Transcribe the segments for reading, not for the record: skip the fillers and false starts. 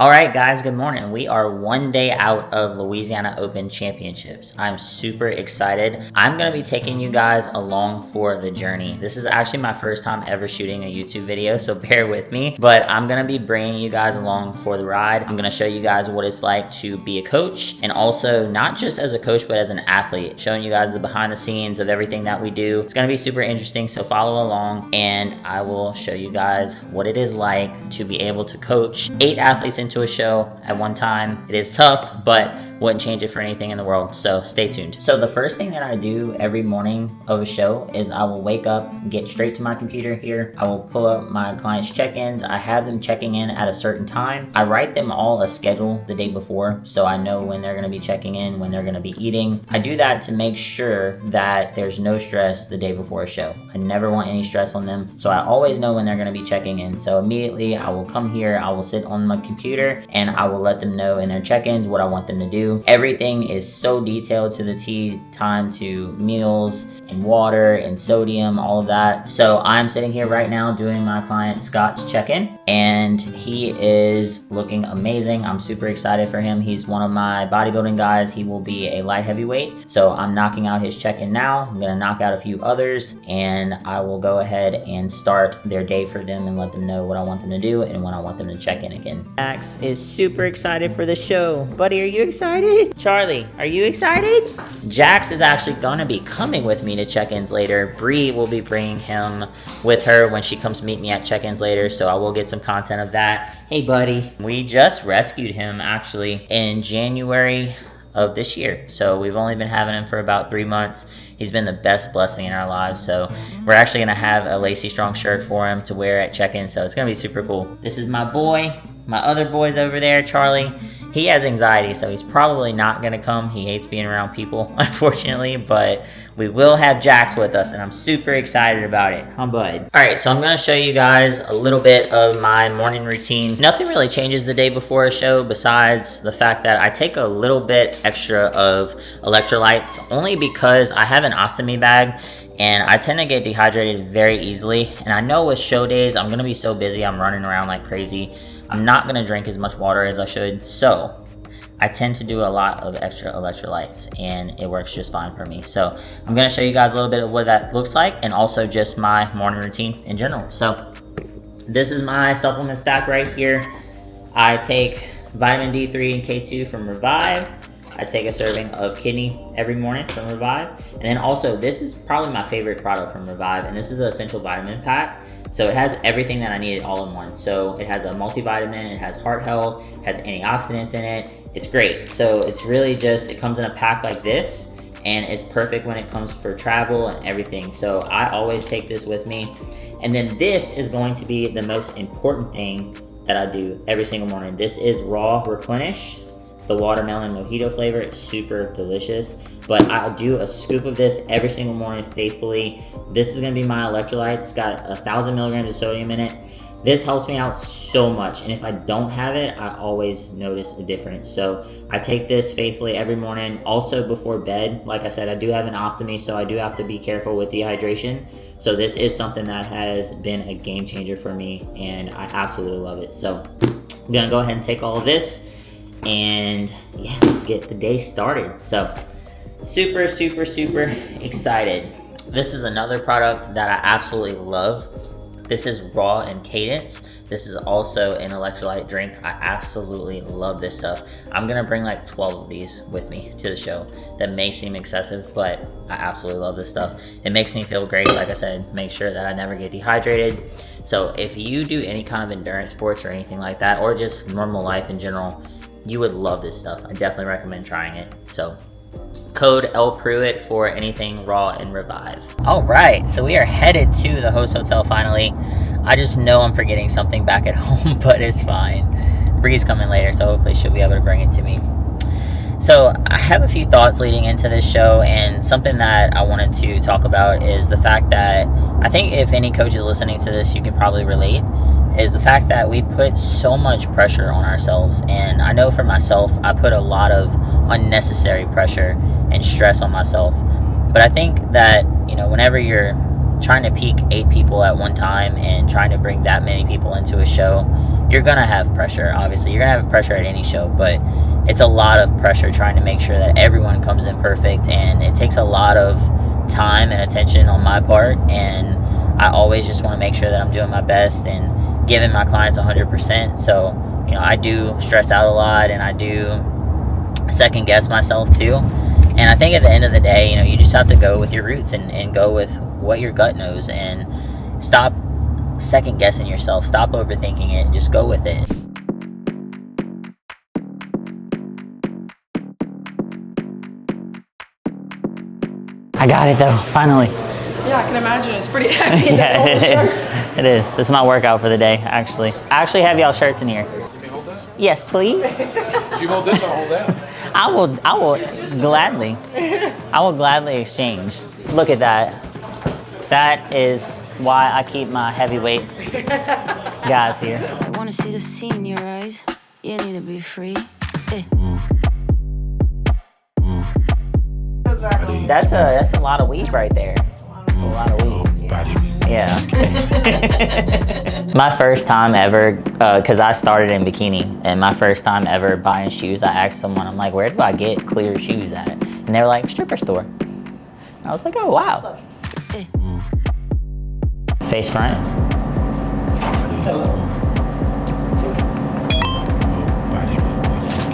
All right, guys, good morning. We are one day out of Louisiana Open Championships. I'm super excited. I'm going to be taking you guys along for the journey. This is actually my first time ever shooting a YouTube video, so bear with me. But I'm going to be bringing you guys along for the ride. I'm going to show you guys what it's like to be a coach, and also not just as a coach, but as an athlete, showing you guys the behind the scenes of everything that we do. It's going to be super interesting, so follow along, and I will show you guys what it is like to be able to coach 8 athletes into a show at one time. It is tough, but wouldn't change it for anything in the world, so stay tuned. So the first thing that I do every morning of a show is I will wake up, get straight to my computer here. I will pull up my clients' check-ins. I have them checking in at a certain time. I write them all a schedule the day before, so I know when they're gonna be checking in, when they're gonna be eating. I do that to make sure that there's no stress the day before a show. I never want any stress on them, so I always know when they're gonna be checking in. So immediately I will come here, I will sit on my computer, and I will let them know in their check-ins what I want them to do. Everything is so detailed to the T, time to meals and water and sodium, all of that. So I'm sitting here right now doing my client Scott's check-in, and he is looking amazing. I'm super excited for him. He's one of my bodybuilding guys. He will be a light heavyweight. So I'm knocking out his check-in now. I'm gonna knock out a few others, and I will go ahead and start their day for them and let them know what I want them to do and when I want them to check in again. Max is super excited for the show. Buddy, are you excited? Charlie, are you excited? Jax is actually gonna be coming with me to check-ins later. Bree will be bringing him with her when she comes meet me at check-ins later, so I will get some content of that. Hey buddy, we just rescued him actually in January of this year, so we've only been having him for about 3 months. He's been the best blessing in our lives, so we're actually gonna have a LaceyStrong shirt for him to wear at check-in, so it's gonna be super cool. This is my boy. My other boy's over there, Charlie. He has anxiety, so he's probably not gonna come. He hates being around people, unfortunately, but we will have Jax with us, and I'm super excited about it. Huh, bud? All right, so I'm gonna show you guys a little bit of my morning routine. Nothing really changes the day before a show besides the fact that I take a little bit extra of electrolytes, only because I have an ostomy bag, and I tend to get dehydrated very easily. And I know with show days, I'm gonna be so busy, I'm running around like crazy. I'm not gonna drink as much water as I should, so I tend to do a lot of extra electrolytes, and it works just fine for me. So I'm gonna show you guys a little bit of what that looks like, and also just my morning routine in general. So this is my supplement stack right here. I take vitamin D3 and K2 from Revive. I take a serving of kidney every morning from Revive. And then also, this is probably my favorite product from Revive, and this is the Essential Vitamin Pack. So it has everything that I needed all in one. So it has a multivitamin, it has heart health, it has antioxidants in it. It's great. So it's really just, it comes in a pack like this, and it's perfect when it comes for travel and everything. So I always take this with me. And then this is going to be the most important thing that I do every single morning. This is Raw Replenish. The watermelon mojito flavor is super delicious, but I'll do a scoop of this every single morning faithfully. This is gonna be my electrolytes. It's got 1,000 milligrams of sodium in it. This helps me out so much, and if I don't have it, I always notice a difference. So I take this faithfully every morning. Also before bed, like I said, I do have an ostomy, so I do have to be careful with dehydration. So this is something that has been a game changer for me, and I absolutely love it. So I'm gonna go ahead and take all of this, and yeah, get the day started. So super excited. This is another product that I absolutely love. This is Raw and Cadence. This is also an electrolyte drink. I absolutely love this stuff. I'm gonna bring like 12 of these with me to the show. That may seem excessive, but I absolutely love this stuff. It makes me feel great. Like I said, make sure that I never get dehydrated. So if you do any kind of endurance sports or anything like that, or just normal life in general, you would love this stuff. I definitely recommend trying it. So code L Pruitt for anything Raw and Revive. All right, so we are headed to the host hotel finally. I just know I'm forgetting something back at home, but it's fine. Bree's coming later, so hopefully she'll be able to bring it to me. So I have a few thoughts leading into this show, and something that I wanted to talk about is the fact that I think if any coach is listening to this, you can probably relate, is the fact that we put so much pressure on ourselves. And I know for myself, I put a lot of unnecessary pressure and stress on myself. But I think that, you know, whenever you're trying to peak 8 people at one time and trying to bring that many people into a show, you're gonna have pressure. Obviously, you're gonna have pressure at any show, but it's a lot of pressure trying to make sure that everyone comes in perfect, and it takes a lot of time and attention on my part, and I always just want to make sure that I'm doing my best and giving my clients 100%. So, you know, I do stress out a lot, and I do second guess myself too. And I think at the end of the day, you know, you just have to go with your roots and go with what your gut knows, and stop second guessing yourself, stop overthinking it, and just go with it. I got it though, finally. Yeah, I can imagine. It's pretty heavy. Yeah, it is. It is. This is my workout for the day, actually. I actually have y'all shirts in here. You may hold that? Yes, please. You hold this, I'll hold that. I will gladly. I will gladly exchange. Look at that. That is why I keep my heavyweight guys here. I wanna see the sea in your eyes. You need to be free. That's a lot of weave right there. That's a lot of weave. Yeah. My first time ever, because I started in bikini, and my first time ever buying shoes, I asked someone, I'm like, where do I get clear shoes at? And they were like, stripper store. And I was like, oh, wow. Face front.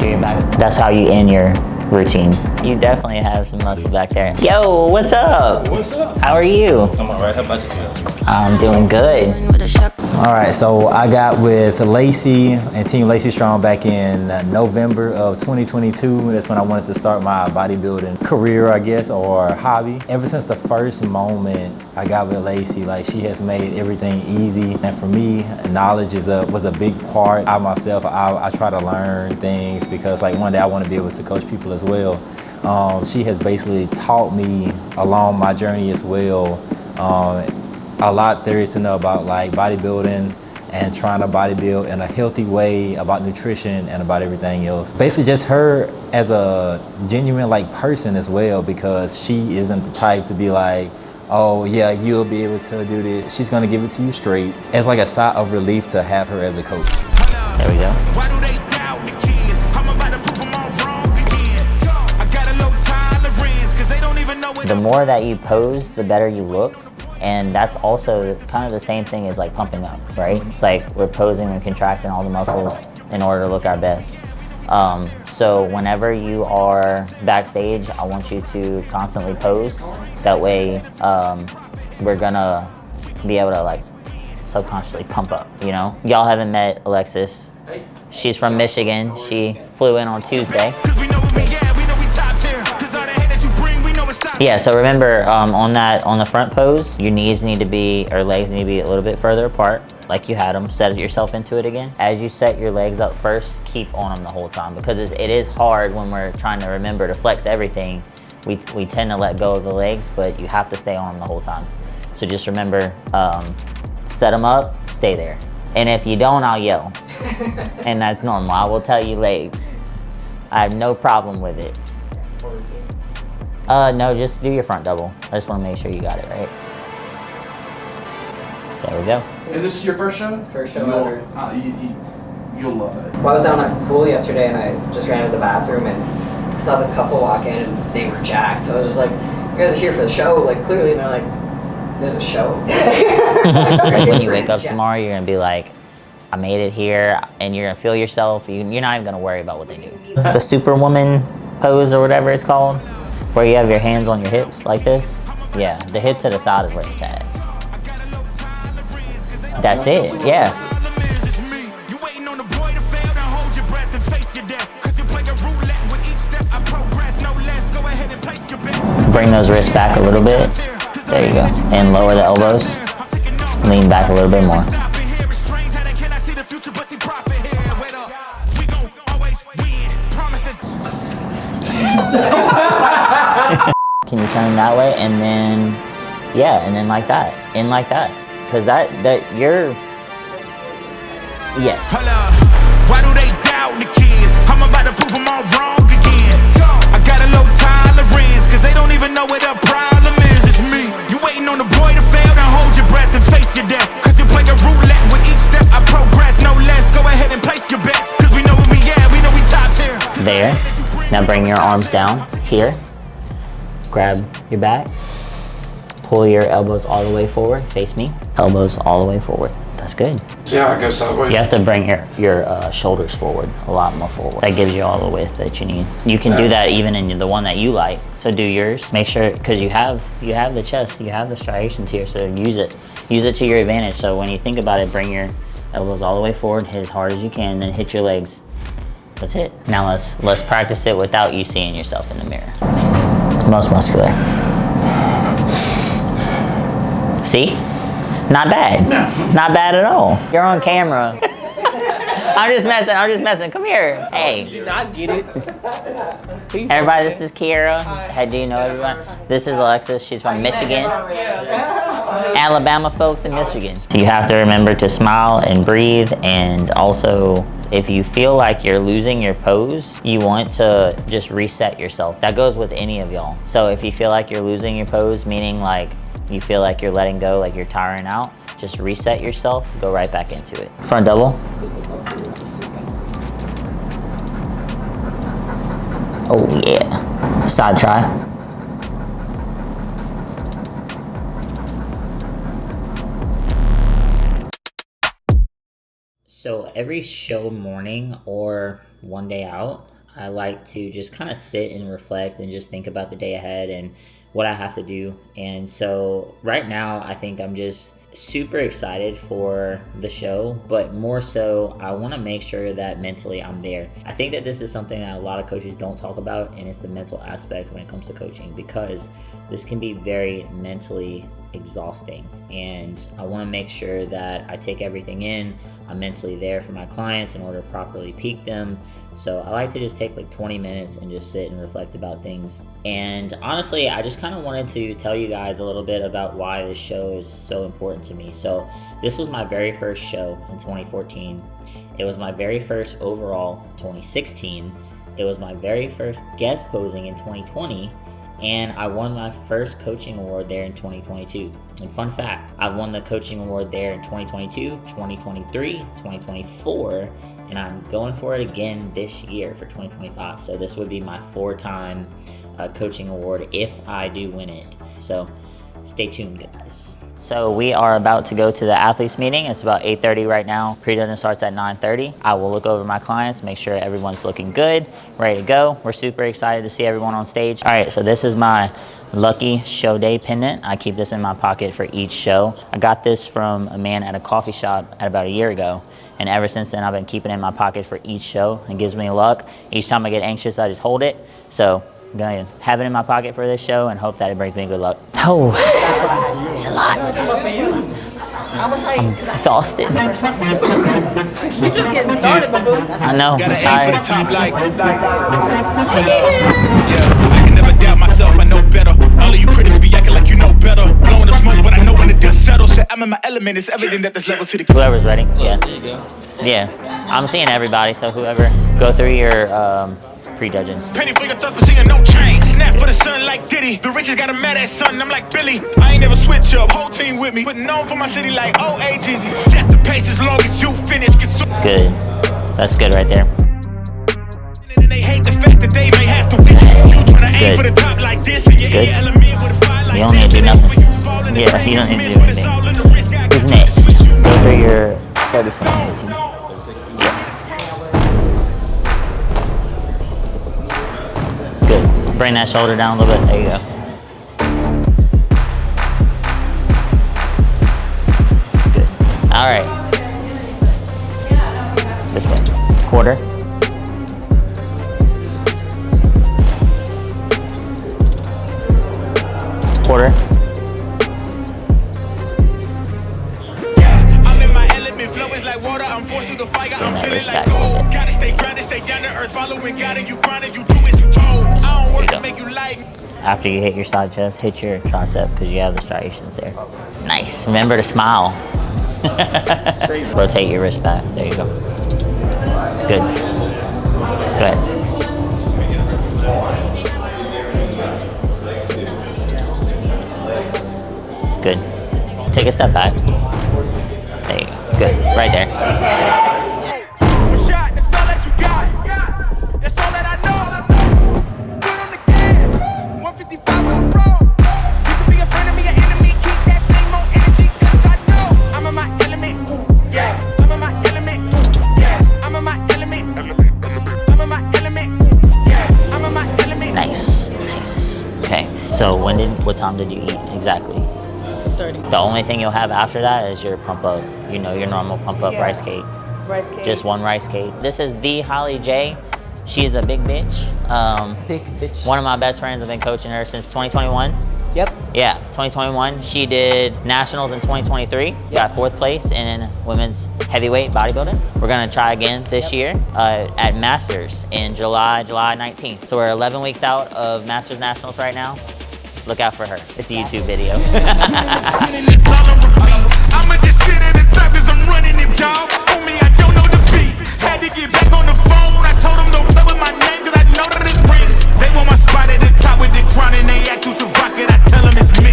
Get your back. That's how you end your routine. You definitely have some muscle back there. Yo, what's up? What's up? How are you? I'm alright, how about you? I'm doing good. All right, so I got with Lacey and Team LaceyStrong back in November of 2022. That's when I wanted to start my bodybuilding career, I guess, or hobby. Ever since the first moment I got with Lacey, like, she has made everything easy. And for me, knowledge was a big part. I myself, I try to learn things because, like, one day I want to be able to coach people as well. She has basically taught me along my journey as well. A lot there is to know about, like, bodybuilding and trying to bodybuild in a healthy way, about nutrition and about everything else. Basically just her as a genuine, like, person as well, because she isn't the type to be like, oh yeah, you'll be able to do this. She's gonna give it to you straight. It's like a sigh of relief to have her as a coach. There we go. The more that you pose, the better you looked. And that's also kind of the same thing as, like, pumping up, right? It's like we're posing and contracting all the muscles in order to look our best. So whenever you are backstage, I want you to constantly pose. That way, we're gonna be able to, like, subconsciously pump up, you know? Y'all haven't met Alexis. She's from Michigan. She flew in on Tuesday. Yeah, so remember, on the front pose, your knees need to be, or legs need to be a little bit further apart, like you had them. Set yourself into it again. As you set your legs up first, keep on them the whole time, because it is hard when we're trying to remember to flex everything. We tend to let go of the legs, but you have to stay on them the whole time. So just remember, set them up, stay there. And if you don't, I'll yell. And that's normal. I will tell you legs. I have no problem with it. No, just do your front double. I just want to make sure you got it right. There we go. And this is your first show? First show ever. You'll love it. Well, I was down at the pool yesterday and I just ran to the bathroom and saw this couple walk in and they were jacked. So I was just like, you guys are here for the show? Like, clearly, and they're like, there's a show. Like, when you wake up tomorrow, you're going to be like, I made it here, and you're going to feel yourself. You're not even going to worry about what they do. The Superwoman pose or whatever it's called, where you have your hands on your hips like this. Yeah, the hip to the side is where it's at. That's it, yeah. Bring those wrists back a little bit. There you go. And lower the elbows. Lean back a little bit more. Can you turn that way? And then, yeah, and then like that. And like that. Because that you're, yes. Why do they doubt the kid? I'm about to prove them all wrong again. I got a low tolerance, cause they don't even know what the problem is. It's me. You waiting on the boy to fail, then hold your breath and face your death. Cause you play a roulette with each step I progress, no less. Go ahead. There. Now bring your arms down. Here. Grab your back. Pull your elbows all the way forward. Face me. Elbows all the way forward. That's good. See how it goes sideways? You have to bring your shoulders forward, a lot more forward. That gives you all the width that you need. You can do that even in the one that you like. So do yours. Make sure, because you have the chest, you have the striations here, so use it. Use it to your advantage. So when you think about it, bring your elbows all the way forward, hit as hard as you can, then hit your legs. That's it. Now let's practice it without you seeing yourself in the mirror. Most muscular. See? Not bad. No. Not bad at all. You're on camera. I'm just messing. Come here. Hey. Do not get it. Please Everybody, this is Kiera. How do you know everyone? This is Alexis. She's from Michigan. Alabama folks in Michigan. So you have to remember to smile and breathe, and also if you feel like you're losing your pose, you want to just reset yourself. That goes with any of y'all. So if you feel like you're losing your pose, meaning like you feel like you're letting go, like you're tiring out, just reset yourself, go right back into it. Front double. Oh yeah. Side try. So every show morning or one day out, I like to just kind of sit and reflect and just think about the day ahead and what I have to do. And so right now, I think I'm just super excited for the show, but more so, I want to make sure that mentally I'm there. I think that this is something that a lot of coaches don't talk about, and it's the mental aspect when it comes to coaching, because this can be very mentally exhausting, and I want to make sure that I take everything in. I'm mentally there for my clients in order to properly peak them. So I like to just take like 20 minutes and just sit and reflect about things. And honestly, I just kind of wanted to tell you guys a little bit about why this show is so important to me. So this was my very first show in 2014. It was my very first overall in 2016. It was my very first guest posing in 2020. And I won my first coaching award there in 2022. And fun fact, I've won the coaching award there in 2022, 2023, 2024, and I'm going for it again this year for 2025. So this would be my 4-time coaching award if I do win it. So stay tuned, guys. So we are about to go to the athletes meeting. It's about 8:30 right now. Pre-judging starts at 9:30. I will look over my clients, make sure everyone's looking good, ready to go. We're super excited to see everyone on stage. All right, so this is my lucky show day pendant. I keep this in my pocket for each show. I got this from a man at a coffee shop at about a year ago. And ever since then, I've been keeping it in my pocket for each show. It gives me luck. Each time I get anxious, I just hold it. So I'm gonna have it in my pocket for this show and hope that it brings me good luck. Oh, it's a lot. I'm exhausted. You're just getting started, boo. I know, I'm Gotta aim for tired. the top like. Yeah, I can never doubt myself, I know better. All of you critics be acting like you know better. Blowing the smoke, but I know when the dust settles. I'm in my element, it's evident that there's levels to the. Whoever's ready, yeah. Yeah, I'm seeing everybody, so whoever, go through your pre-judging. Penny for your thoughts, but seeing no change. Snap for the sun like Diddy. The richest got a mad ass son, I'm like Billy. I ain't never switch up, whole team with me. But known for my city like OAGZ. Set the pace as long as you finish. Good, that's good right there. And they hate the fact that they may have to win. You tryna aim for the top like this, and Good. your element with a fire like You don't need to do nothing. Yeah, you don't need to do anything. Who's next? Go through your 30 seconds. Good. Bring that shoulder down a little bit. There you go. Good. All right. This way. Quarter. Quarter. I'm in my element, flow is like water. I'm forced through the fire. I'm feeling like gold. Gotta stay grounded, stay down to earth. Following God and you grinding, you do as you told. I don't work to make you like. After you hit your side chest, hit your tricep because you have the striations there. Nice. Remember to smile. Rotate your wrist back. There you go. Good. Go ahead. Good. Take a step back. There you go. Good. Right there. Shot, that's all that you got. That's all that I So what time did you eat exactly? 6:30. The only thing you'll have after that is your pump up, you know, your normal pump up Yeah. rice cake. Rice cake. Just one rice cake. This is the Holly J. She's a big bitch. Big bitch. One of my best friends. I've been coaching her since 2021. Yep. Yeah, 2021. She did nationals in 2023. Got 4th place in women's heavyweight bodybuilding. We're gonna try again this year at Masters in July 19th. So we're 11 weeks out of Masters Nationals right now. Look out for her. It's a YouTube video. I'ma just sit at the top 'cause I'm running it, dog. On me, I don't know defeat. Had to get back on the phone. I told them don't play with my name 'cause I know that it rings. They want my spot at the top with the crown and they ask who's a rocket. I tell them it's me.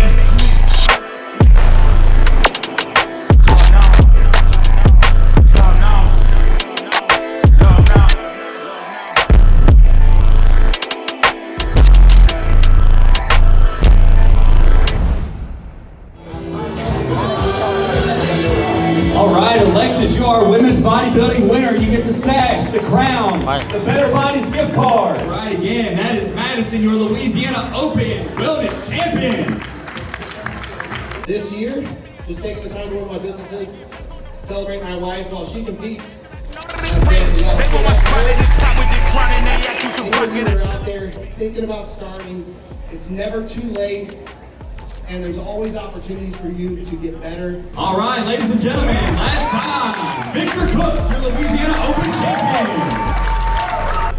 All right, Alexis, you are women's bodybuilding winner. You get the sash, the crown, the Better Bodies gift card. Right again, that is Madison, your Louisiana Open wellness champion. This year, just taking the time to work my businesses, celebrate my wife while she competes. Any of you are out there thinking about starting, it's never too late. And there's always opportunities for you to get better. All right, ladies and gentlemen, last time, Victor Cooks, your Louisiana Open champion.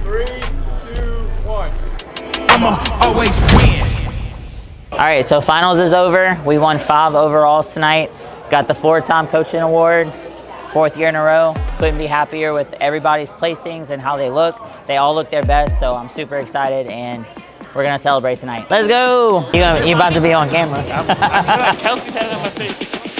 3, 2, 1. I'ma always win. All right, so finals is over. We won 5 overalls tonight. Got the 4-time coaching award, 4th year in a row. Couldn't be happier with everybody's placings and how they look. They all look their best, so I'm super excited and we're gonna celebrate tonight. Let's go! You about to be on camera. I feel like Kelsey's had it on my face.